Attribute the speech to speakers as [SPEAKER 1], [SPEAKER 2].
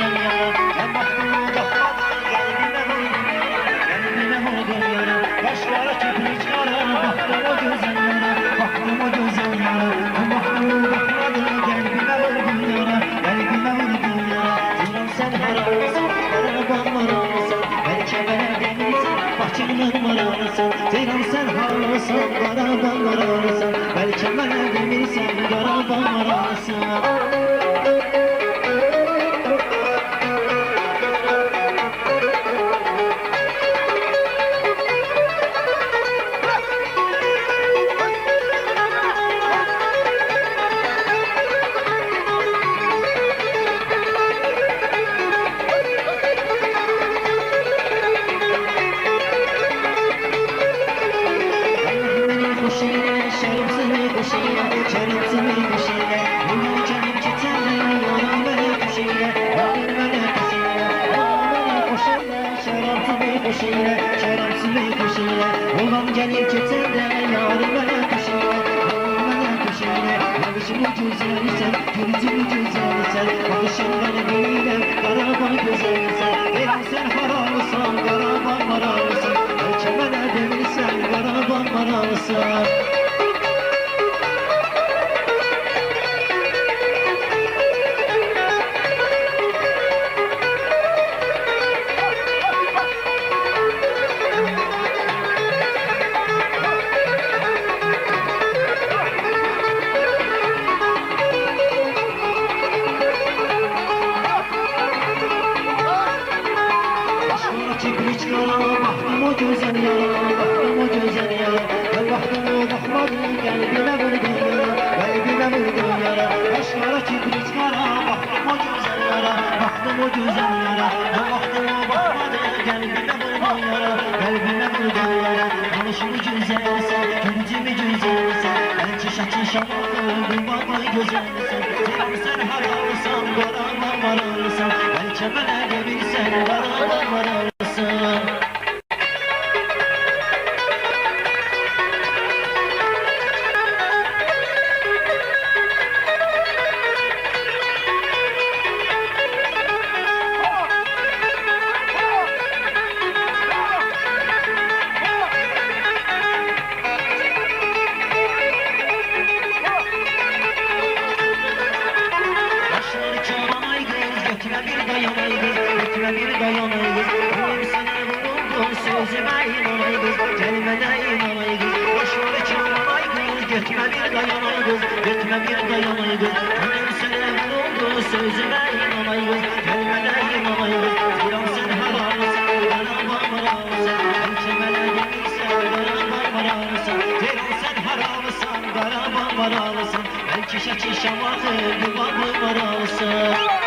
[SPEAKER 1] gözəl yara. Mən baxdım baxmadım qəlbimə vurdum yara. Qəlbimə vurdum yara. Qaşlara kibrit qara. Baxdım o gözəl yara. Baxdım o gözəl yara. Mən baxdım baxmadım qəlbimə vurdum yara. Qəlbimə vurdum yara. Deyirəm sən haramsan, qaraban maramsan. Bəlkə mənə demirsən, Bakının maramsan. Deyirəm sən haramsan, qaraban maramsan. Bəlkə mənə demirsən, qaraban maramsan. Oğlan gelir keçəndə yarı mənə düşəyə, mənə düşəyə. Baxışımı gözəlsən, gülücümü gözəlsən, baxışımdan bilirəm, qaraban gözəlsən. Deyirəm sən haramısan, qaraban maramısan. Bəlkə mənə demirsən, qaraban maramısan. Baxdım o gözəl yara, baxdım o gözəl yara. Mən baxdım o baxmadım, qəlbimə vurdum yara. Qəlbimə vurdum yara. Qaşlara kibrit qara, baxdım o gözəl yara. Baxdım o gözəl yara. Mən baxdım o baxmadım, qəlbimə vurdum yara. Qəlbimə vurdum yara. Danışımı gözəlsən, gülücümü gözəlsən. Bəlkə şəkil şamalı, qurbanlı gözəlsən. Deyirəm sən haramısan, qaraban maramısan. Bəlkə mənə demirsən, qaraban maramısan. Götüme bir dayanayız, götüme bir dayanayız. Benim sana vuruldum sözüme inanayız, kelimene inanayız. Başları çalanayız, götüme bir dayanayız, götüme bir dayanayız. Benim sana vuruldum sözüme inanayız, kelimene inanayız. Diyorum sen haramısın, qaraban maramısın. Bəlkə mənə demirsən, qaraban maramısın. Diyorum sen haramısın, qaraban maramısın. Bəlkə şəkil şamalı, yuvarlı maramısın.